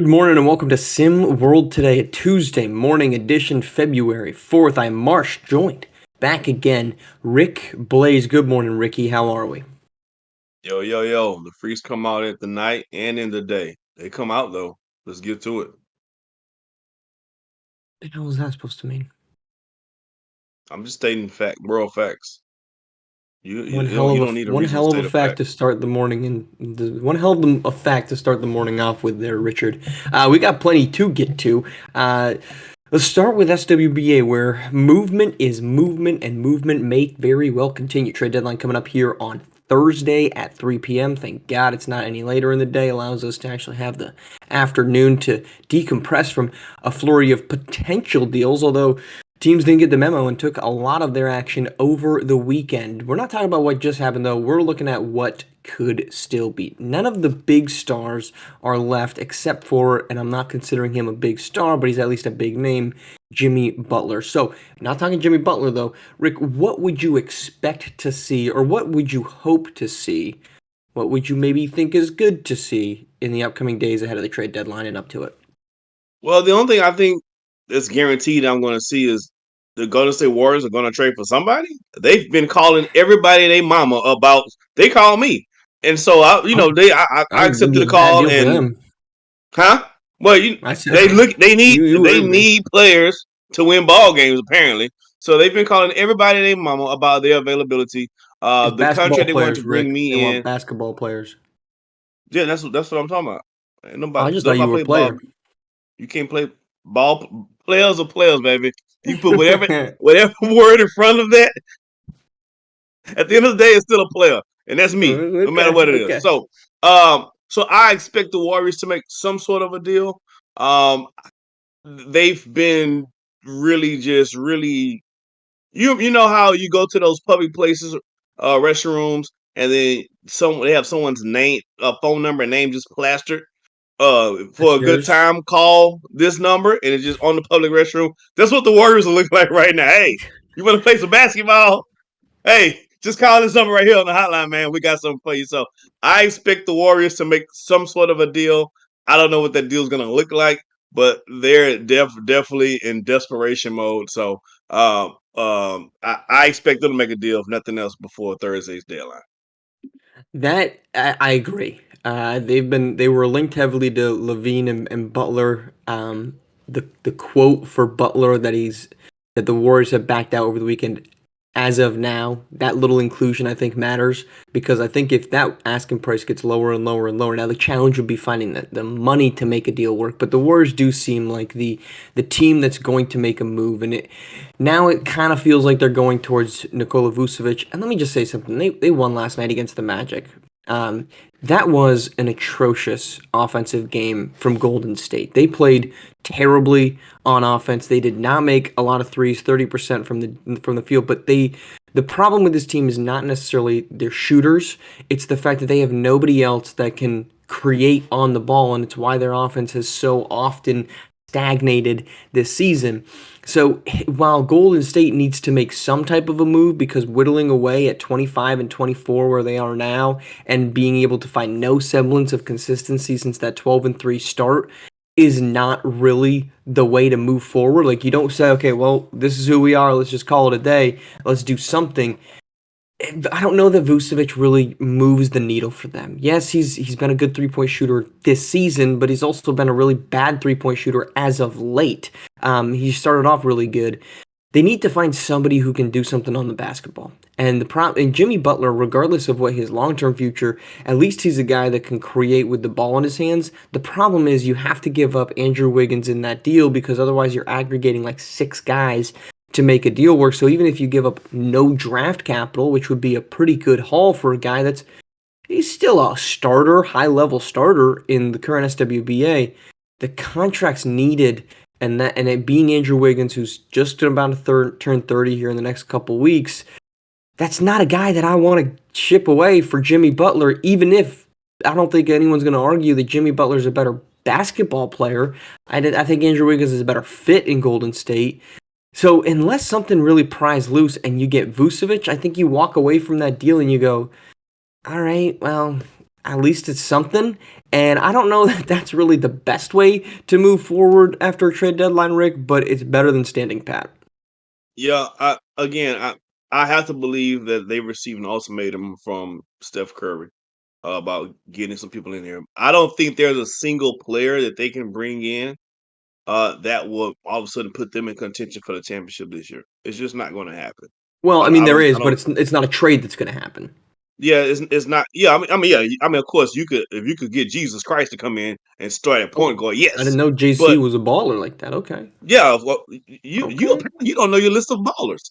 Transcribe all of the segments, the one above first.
Good morning and welcome to SimWorld today, a Tuesday morning edition, February 4th. I'm Marsh, joined back again, Rick Blaze. Good morning, Ricky. How are we? Yo, yo, yo. The freaks come out at the night and in the day. They come out though. Let's get to it. What the hell is that supposed to mean? I'm just stating world facts. You One you, you hell don't of you a don't need a one reason to hell of a state a fact fact. to start the morning, and one hell of a fact to start the morning off with there, Richard. We got plenty to get to. Uh, let's start with SWBA, where movement is movement, and movement may very well continue. Trade deadline coming up here on Thursday at 3 p.m. Thank God it's not any later in the day. Allows us to actually have the afternoon to decompress from a flurry of potential deals. Although teams didn't get the memo and took a lot of their action over the weekend. We're not talking about what just happened, though. We're looking at what could still be. None of the big stars are left except for, and I'm not considering him a big star, but he's at least a big name, Jimmy Butler. So, not talking Jimmy Butler, though. Rick, what would you expect to see, or what would you hope to see? What would you maybe think is good to see in the upcoming days ahead of the trade deadline and up to it? Well, the only thing I think that's guaranteed I'm going to see is the Golden State Warriors are going to trade for somebody. They've been calling everybody and their mama about. They call me, and so Oh, I oh, accepted the bad call deal for and them. huh? Well, I said they look. you They heard me. need players to win ball games apparently. So they've been calling everybody and their mama about their availability. It's The basketball contract they wanted players, to bring Rick. They me want in. basketball players. Yeah, that's what I'm talking about. Ain't Oh, nobody. I just thought If I you were a play ball, player. you can't play ball. Players are players, baby. You put whatever word in front of that. At the end of the day, it's still a player, and that's me, no matter Okay, what it is. okay. So I expect the Warriors to make some sort of a deal. Um, they've been really you know how you go to those public places, restrooms, and then they have someone's name, phone number, and name just plastered. For That's a good yours. time, call this number, and it's just on the public restroom. That's what the Warriors are looking like right now. Hey, you want to play some basketball? Hey, just call this number right here on the hotline, man. We got something for you. So I expect the Warriors to make some sort of a deal. I don't know what that deal is going to look like, but they're definitely in desperation mode. So I expect them to make a deal, if nothing else, before Thursday's deadline. That I agree. They were linked heavily to Levine and Butler. The quote for Butler that the Warriors have backed out over the weekend. As of now, that little inclusion I think matters because I think if that asking price gets lower and lower and lower, now the challenge would be finding the money to make a deal work. But the Warriors do seem like the team that's going to make a move, and it kind of feels like they're going towards Nikola Vucevic. And let me just say something: they won last night against the Magic. Um, that was an atrocious offensive game from Golden State. They played terribly on offense. They did not make a lot of threes, 30% from the field, but the problem with this team is not necessarily their shooters. It's the fact that they have nobody else that can create on the ball, and it's why their offense has so often stagnated this season. So while Golden State needs to make some type of a move because whittling away at 25 and 24 where they are now and being able to find no semblance of consistency since that 12 and 3 start is not really the way to move forward. Like you don't say, okay, well, this is who we are. Let's just call it a day. Let's do something. I don't know that Vucevic really moves the needle for them. Yes, he's been a good 3-point shooter this season, but he's also been a really bad 3-point shooter as of late. He started off really good. They need to find somebody who can do something on the basketball. And Jimmy Butler, regardless of what his long-term future, at least he's a guy that can create with the ball in his hands. The problem is you have to give up Andrew Wiggins in that deal because otherwise you're aggregating like 6 guys to make a deal work. So even if you give up no draft capital, which would be a pretty good haul for a guy he's still a starter, high-level starter in the current SWBA, the contract's needed and it being Andrew Wiggins, who's just about to turn 30 here in the next couple weeks, that's not a guy that I want to ship away for Jimmy Butler, even if I don't think anyone's going to argue that Jimmy Butler's a better basketball player. I think Andrew Wiggins is a better fit in Golden State. So unless something really pries loose and you get Vucevic, I think you walk away from that deal and you go, all right, well, at least it's something. And I don't know that that's really the best way to move forward after a trade deadline, Rick, but it's better than standing pat. Yeah, I have to believe that they received an ultimatum from Steph Curry about getting some people in here. I don't think there's a single player that they can bring in that will all of a sudden put them in contention for the championship this year. It's just not going to happen. Well, I mean, there I is, but don't. it's not a trade that's going to happen. Yeah, it's not. Yeah, yeah. I mean, of course, you could if you could get Jesus Christ to come in and start at point Oh, guard, I didn't yes. know JC But was a baller like that. Okay, yeah, well, you okay. apparently you don't know your list of ballers.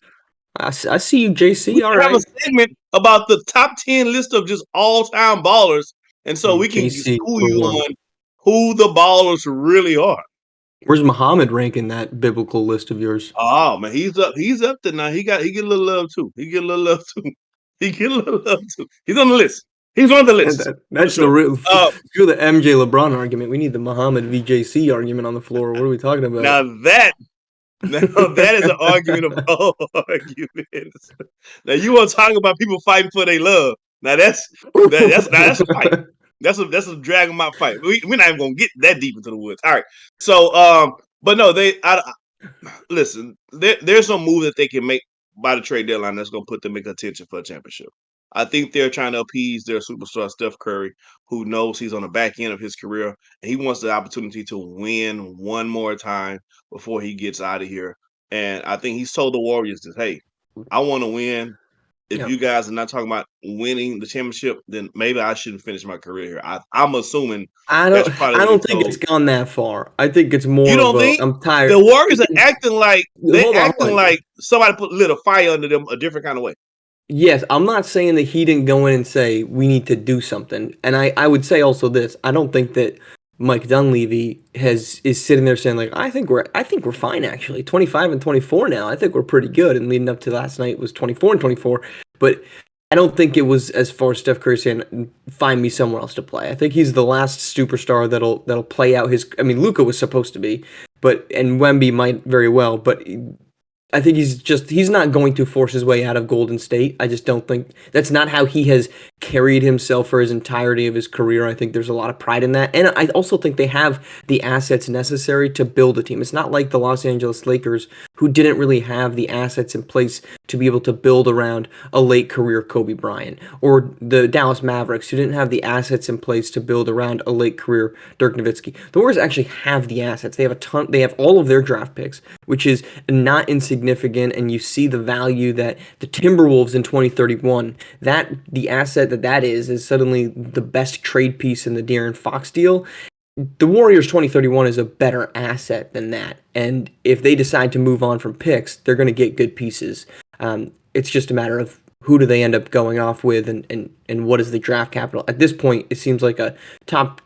I see you, We JC. All should have a right. segment about the top 10 list of just all time ballers, and so Hey, we can JC, school number you one. on who the ballers really are. Where's Muhammad rank in that biblical list of yours? Oh man, he's up there now. He get a little love too. He get a little love too. He get a little love too. He's on the list. He's on the list for That's the sure. real. Uh, Feel the MJ LeBron argument. We need the Muhammad VJC argument on the floor. What are we talking about? now that Now that is an argument of all arguments. Now you want to talk about people fighting for their love. Now that's a fight. That's a drag 'em out fight. We're not even gonna get that deep into the woods. All right. So but no, listen, there's no move that they can make by the trade deadline that's going to put them in contention for a championship. I think they're trying to appease their superstar Steph Curry, who knows he's on the back end of his career and he wants the opportunity to win one more time before he gets out of here. And I think he's told the Warriors that, hey, I want to win. If Yeah. you guys are not talking about winning the championship, then maybe I shouldn't finish my career here. I'm assuming that's probably I what he don't think it's told. gone that far. I think it's You more of don't a think I'm the tired. Warriors are acting like Hold on, hold on. somebody put lit a fire under them a different kind of way? Yes, I'm not saying that he didn't go in and say we need to do something. And I would say also this. I don't think that Mike Dunleavy is sitting there saying like I think we're fine actually. 25 and 24 now. I think we're pretty good. And leading up to last night was 24 and 24. But I don't think it was as far as Steph Curry saying find me somewhere else to play. I think he's the last superstar that'll play out his. I mean, Luca was supposed to be, but and Wemby might very well, but I think he's not going to force his way out of Golden State. I just don't think that's not how he has carried himself for his entirety of his career. I think there's a lot of pride in that. And I also think they have the assets necessary to build a team. It's not like the Los Angeles Lakers who didn't really have the assets in place to be able to build around a late career Kobe Bryant or the Dallas Mavericks who didn't have the assets in place to build around a late career Dirk Nowitzki. The Warriors actually have the assets. They have a ton they have all of their draft picks, which is not insignificant, and you see the value that the Timberwolves in 2031, that the asset that is suddenly the best trade piece in the De'Aaron Fox deal. The Warriors 2031 is a better asset than that. And if they decide to move on from picks, they're going to get good pieces. It's just a matter of who do they end up going off with and what is the draft capital. At this point, it seems like top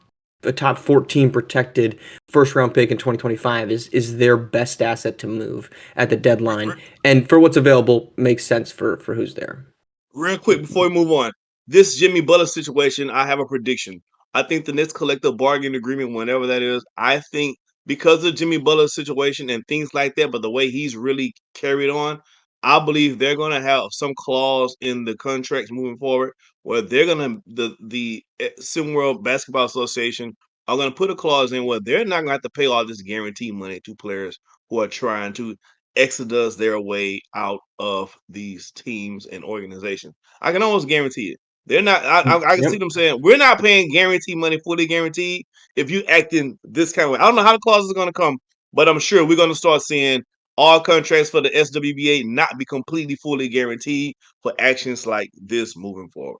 a top 14 protected first round pick in 2025 is their best asset to move at the deadline. And for what's available, makes sense for who's there. Real quick before we move on, this Jimmy Butler situation, I have a prediction. I think the next collective bargaining agreement, whenever that is, I think because of Jimmy Butler's situation and things like that, but the way he's really carried on, I believe they're going to have some clause in the contracts moving forward where they're going to the SimWorld Basketball Association are going to put a clause in where they're not going to have to pay all this guarantee money to players who are trying to exodus their way out of these teams and organizations. I can almost guarantee it. They're not. I can see Yep. them saying we're not paying guarantee money, fully guaranteed. If you act in this kind of way, I don't know how the clauses are going to come, but I'm sure we're going to start seeing all contracts for the SWBA not be completely fully guaranteed for actions like this moving forward.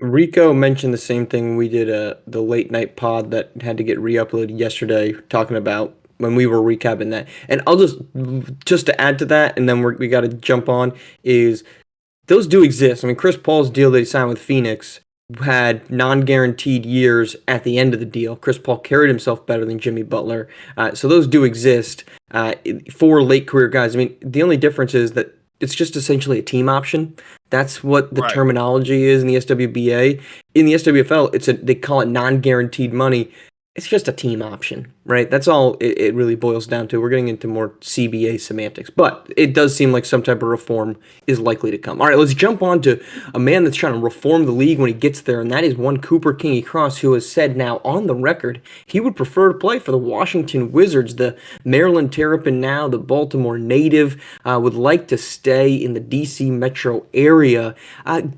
Rico mentioned the same thing we did the late night pod that had to get re-uploaded yesterday, talking about when we were recapping that. And I'll just to add to that, and then we got to jump on is those do exist. I mean, Chris Paul's deal that he signed with Phoenix had non-guaranteed years at the end of the deal. Chris Paul carried himself better than Jimmy Butler, so those do exist for late career guys. I mean, the only difference is that it's just essentially a team option. That's what the Right. terminology is in the SWBA. In the SWFL, they call it non-guaranteed money. It's just a team option, right? That's all it really boils down to. We're getting into more CBA semantics, but it does seem like some type of reform is likely to come. All right, let's jump on to a man that's trying to reform the league when he gets there, and that is one Cooper Kingy Cross, who has said now on the record he would prefer to play for the Washington Wizards. The Maryland Terrapin, now the Baltimore native, would like to stay in the DC metro area.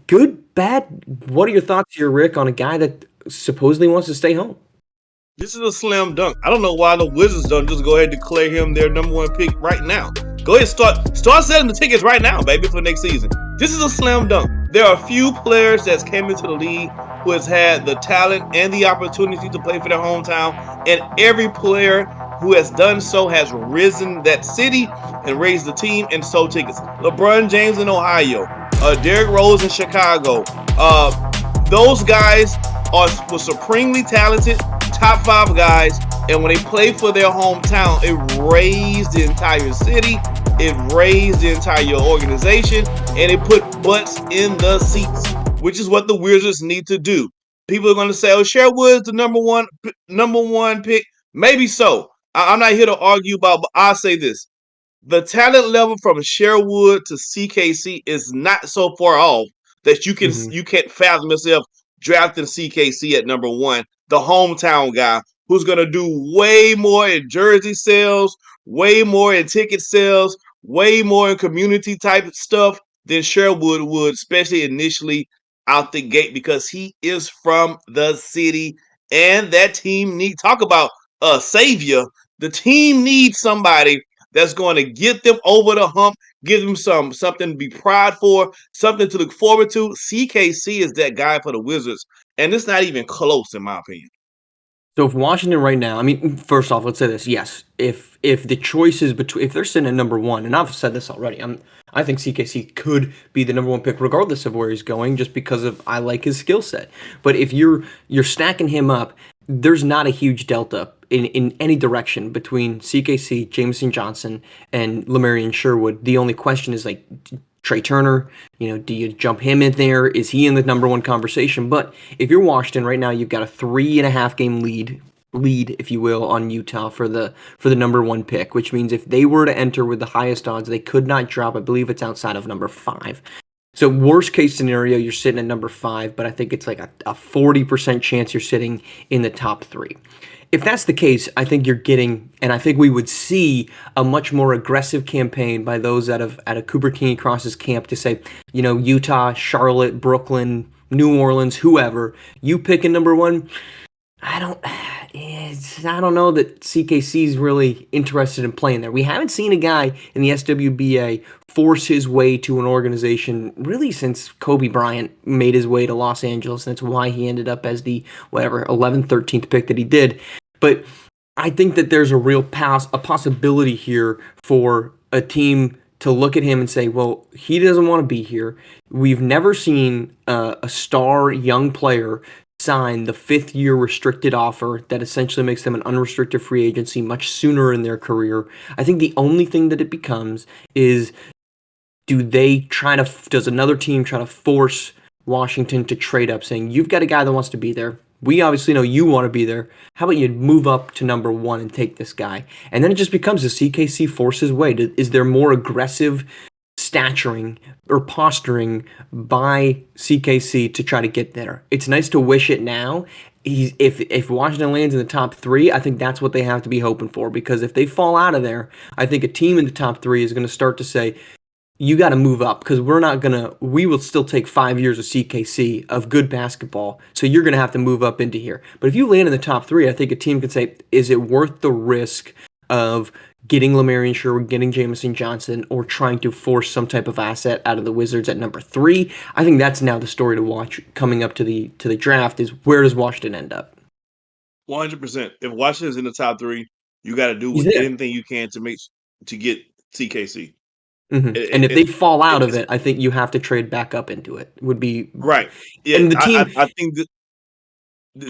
Good, bad? What are your thoughts here, Rick, on a guy that supposedly wants to stay home? This is a slam dunk. I don't know why the Wizards don't just go ahead and declare him their number one pick right now. Go ahead, start selling the tickets right now, baby, for next season. This is a slam dunk. There are a few players that's came into the league who has had the talent and the opportunity to play for their hometown, and every player who has done so has risen that city and raised the team and sold tickets. LeBron James in Ohio, Derrick Rose in Chicago. Those guys were supremely talented, top five guys, and when they played for their hometown, it raised the entire city, it raised the entire organization, and it put butts in the seats, which is what the Wizards need to do. People are going to say, "Oh, Sherwood's the number one pick." Maybe so. I'm not here to argue about, but I'll say this: the talent level from Sherwood to CKC is not so far off that Hmm. you can't fathom yourself drafting CKC at number one, the hometown guy who's gonna do way more in jersey sales, way more in ticket sales, way more in community type stuff than Sherwood would, especially initially out the gate because he is from the city and that team need talk about a savior. The team needs somebody that's going to get them over the hump, give them something to be proud for, something to look forward to. CKC is that guy for the Wizards, and it's not even close in my opinion. So if Washington right now, I mean, first off, let's say this: yes, if the choice is between, if they're sitting at number one, and I've said this already, I think CKC could be the number one pick regardless of where he's going, just because of I like his skill set. But if you're stacking him up, there's not a huge delta in any direction between CKC, Jameson Johnson, and Lemarian Sherwood. The only question is like Trey Turner, do you jump him in there? Is he in the number one conversation? But if you're Washington right now, you've got a 3.5 game lead, if you will, on Utah for the number one pick, which means if they were to enter with the highest odds, they could not drop. I believe it's outside of number five. So worst case scenario, you're sitting at number five, but I think it's like a 40% chance you're sitting in the top three. If that's the case, I think you're getting, and I think we would see a much more aggressive campaign by those out of Cooper King Cross's camp to say, Utah, Charlotte, Brooklyn, New Orleans, whoever, you pick a number one. I don't, I don't know that CKC is really interested in playing there. We haven't seen a guy in the SWBA force his way to an organization really since Kobe Bryant made his way to Los Angeles. And that's why he ended up as the whatever 11th, 13th pick that he did. But I think that there's a real a possibility here for a team to look at him and say, well, he doesn't want to be here. We've never seen a star young player sign the 5th-year restricted offer that essentially makes them an unrestricted free agency much sooner in their career. I think the only thing that it becomes is does another team try to force Washington to trade up, saying, you've got a guy that wants to be there. We obviously know you want to be there. How about you move up to number one and take this guy? And then it just becomes a CKC forces way. Is there more aggressive staturing or posturing by CKC to try to get there? It's nice to wish it now. If Washington lands in the top three, I think that's what they have to be hoping for. Because if they fall out of there, I think a team in the top three is going to start to say, you got to move up because we will still take 5 years of CKC of good basketball. So you're going to have to move up into here. But if you land in the top three, I think a team can say, is it worth the risk of getting Lemarian Sherwood, getting Jameson Johnson, or trying to force some type of asset out of the Wizards at number three? I think that's now the story to watch coming up to the draft is where does Washington end up? 100%. If Washington's in the top three, you got to do He's there. anything you can to get CKC. And if they fall out of It's it, I think you have to trade back up into it. Would be right. Yeah, and the team. I think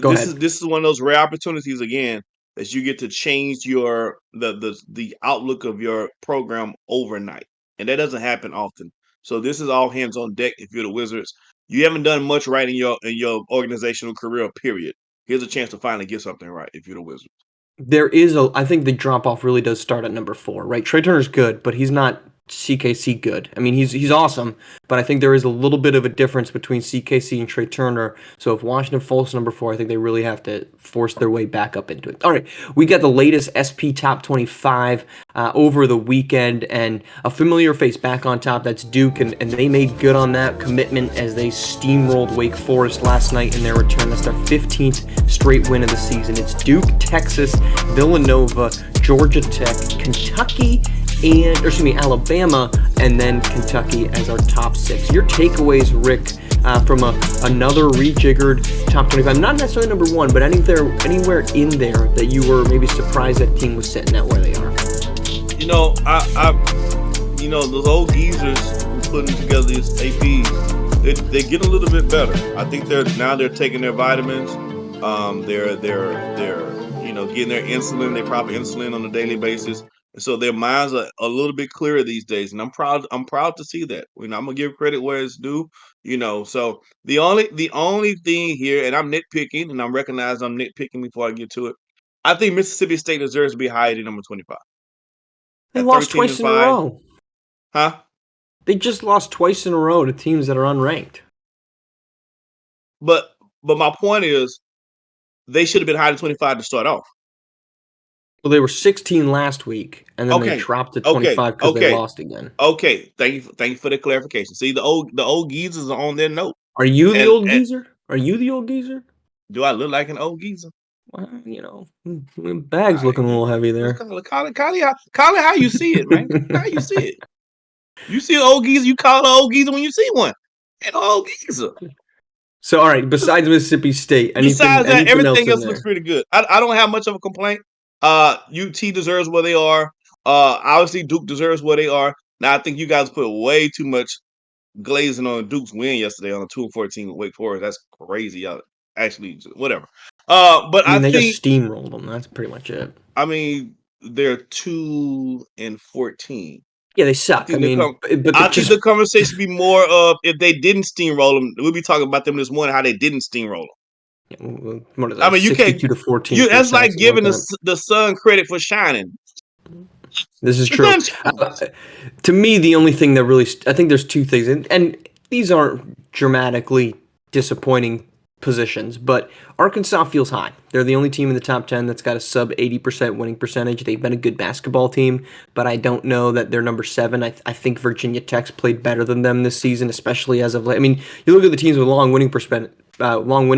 Go this ahead. is one of those rare opportunities again that you get to change your the outlook of your program overnight, and that doesn't happen often. So this is all hands on deck if you're the Wizards. You haven't done much right in your organizational career, period. here's a chance to finally get something right if you're the Wizards. I think the drop off really does start at number 4, right? Trey Turner's good, but he's not CKC good. I mean, he's awesome, but I think there is a little bit of a difference between CKC and Trey Turner. So if Washington falls to number 4, I think they really have to force their way back up into it. All right, we got the latest SP Top 25 over the weekend, and a familiar face back on top. That's Duke, and they made good on that commitment as they steamrolled Wake Forest last night in their return. That's their 15th straight win of the season. It's Duke, Texas, Villanova, Georgia Tech, Kentucky, Alabama, and then Kentucky as our top 6. Your takeaways, Rick, from another rejiggered top 25, not necessarily number 1, but anywhere in there that you were maybe surprised that team was sitting at where they are. Those old geezers who putting together these APs, they get a little bit better. I think they're taking their vitamins. They're getting their insulin, their proper insulin on a daily basis. And so their minds are a little bit clearer these days, and I'm proud to see that. I'm gonna give credit where it's due. So the only thing here, and I'm nitpicking, and I'm recognizing I'm nitpicking before I get to it. I think Mississippi State deserves to be higher than number 25 They at lost 13 twice and in a 5. row. Huh? They just lost twice in a row to teams that are unranked. But my point is, they should have been higher than 25 to start off. Well, they were 16 last week, and then they Okay, dropped to okay, 25 because they okay, lost again. okay. Thank you for the clarification. See, the old geezers are on their note. Are you the old And geezer? Are you the old geezer? do I look like an old geezer? Well, bag's I looking a little heavy just there. call it how you see it, man. How you see it. You see an old geezer, you call it an old geezer when you see one. An old geezer. So, all right, besides Mississippi State, anything Besides that, anything else everything in else looks there? pretty good. I don't have much of a complaint. UT deserves where they are. Obviously Duke deserves where they are. Now I think you guys put way too much glazing on Duke's win yesterday on a 2-14 with Wake Forest. That's crazy. Y'all actually whatever. But I I mean, they think just steamrolled them. That's pretty much it. they're 2-14. Yeah, they I suck. I think the mean, but they I think just the conversation be more of if they didn't steamroll them. We'll be talking about them this morning how they didn't steamroll what is them. I that? mean, you can't. 62 to 14 You for That's like something like giving that. the sun credit for shining. This is The true. sun shines. To me, the only thing that really, I think there's two things, and these aren't dramatically disappointing positions, but Arkansas feels high. They're the only team in the top 10 that's got a sub 80% winning percentage. They've been a good basketball team, but I don't know that they're number 7. I think Virginia Tech's played better than them this season, especially as of late. I mean, you look at the teams with long winning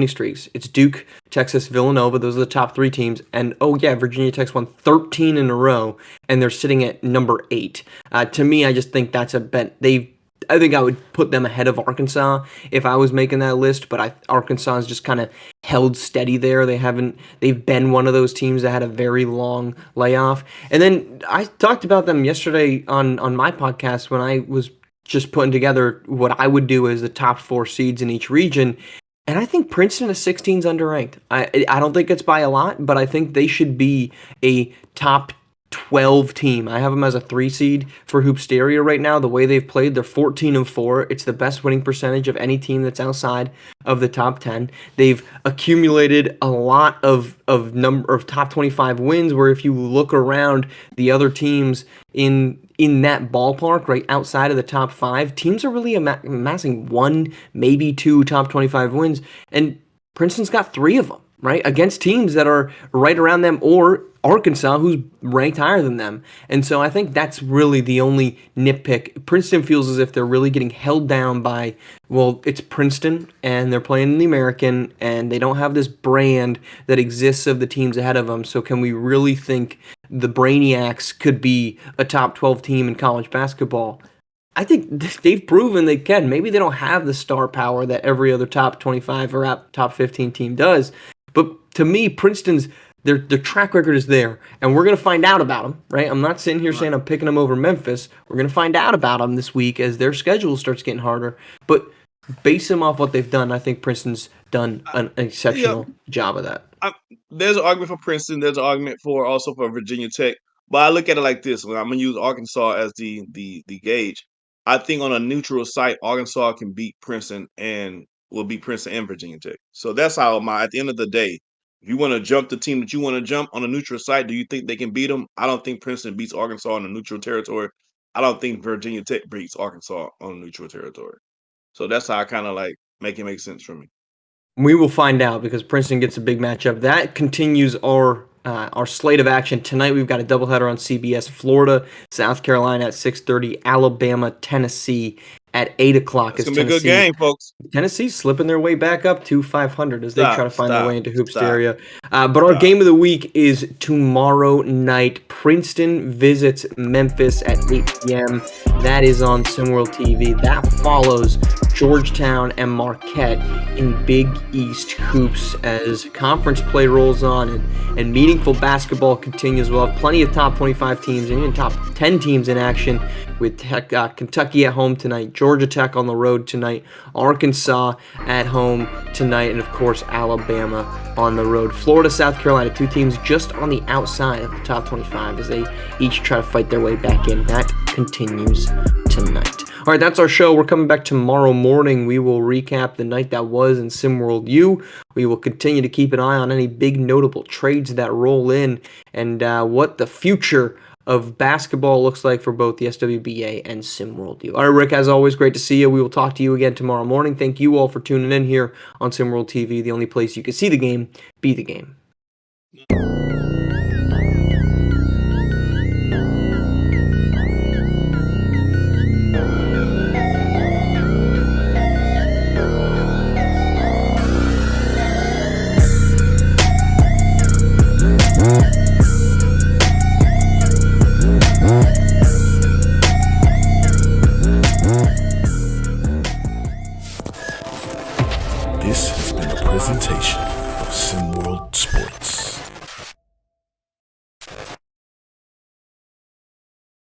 streaks. It's Duke, Texas, Villanova. Those are the top 3 teams. And oh yeah, Virginia Tech's won 13 in a row, and they're sitting at number 8. To me, I just think that's a bet. I think I would put them ahead of Arkansas if I was making that list, but Arkansas has just kind of held steady there. They've been one of those teams that had a very long layoff. And then I talked about them yesterday on my podcast when I was just putting together what I would do as the top 4 seeds in each region. And I think Princeton at 16 is underranked. I don't think it's by a lot, but I think they should be a top 12 team. I have them as a 3 seed for Hoopsteria right now. The way they've played, they're 14 and 4. It's the best winning percentage of any team that's outside of the top 10. They've accumulated a lot of number of top 25 wins. Where if you look around the other teams in that ballpark, right outside of the top 5, teams are really amassing 1, maybe 2 top 25 wins, and Princeton's got 3 of them, right? Against teams that are right around them or Arkansas, who's ranked higher than them. And so I think that's really the only nitpick. Princeton feels as if they're really getting held down by, well, it's Princeton and they're playing in the American and they don't have this brand that exists of the teams ahead of them. So can we really think the Brainiacs could be a top 12 team in college basketball? I think they've proven they can. Maybe they don't have the star power that every other top 25 or top 15 team does. But to me, Princeton's their track record is there, and we're gonna find out about them, right? I'm not sitting here Right. saying I'm picking them over Memphis. We're gonna find out about them this week as their schedule starts getting harder. But base them off what they've done. I think Princeton's done an Yeah, exceptional job of that. there's an argument for Princeton. There's an argument for Virginia Tech. But I look at it like this: when I'm gonna use Arkansas as the gauge. I think on a neutral site, Arkansas can beat Princeton and will beat Princeton and Virginia Tech. So that's how at the end of the day, If you want to jump the team that you want to jump on a neutral site, do you think they can beat them? I don't think Princeton beats Arkansas on a neutral territory. I don't think Virginia Tech beats Arkansas on neutral territory. So that's how I kind of like make it make sense for me. We will find out because Princeton gets a big matchup. That continues our slate of action tonight. We've got a doubleheader on CBS: Florida, South Carolina at 6:30, Alabama, Tennessee at 8 o'clock. It's As gonna be a good game, folks. Tennessee slipping their way back up to 500 as they try Stop, to find their stop, way into hoops stop, area. But our stop. game of the week is tomorrow night. Princeton visits Memphis at 8 p.m. That is on SimWorld TV. That follows Georgetown and Marquette in Big East hoops as conference play rolls on and meaningful basketball continues. We'll have plenty of top 25 teams and even top 10 teams in action with Kentucky at home tonight, Georgia Tech on the road tonight, Arkansas at home tonight, and of course Alabama on the road. Florida, South Carolina, two teams just on the outside of the top 25 as they each try to fight their way back in. That continues tonight. All right, that's our show. We're coming back tomorrow morning. We will recap the night that was in SimWorld U. We will continue to keep an eye on any big notable trades that roll in and what the future of basketball looks like for both the SWBA and SimWorld U. All right, Rick, as always, great to see you. We will talk to you again tomorrow morning. Thank you all for tuning in here on SimWorld TV, the only place you can see the game, be the game. This has been a presentation of SimWorld Sports.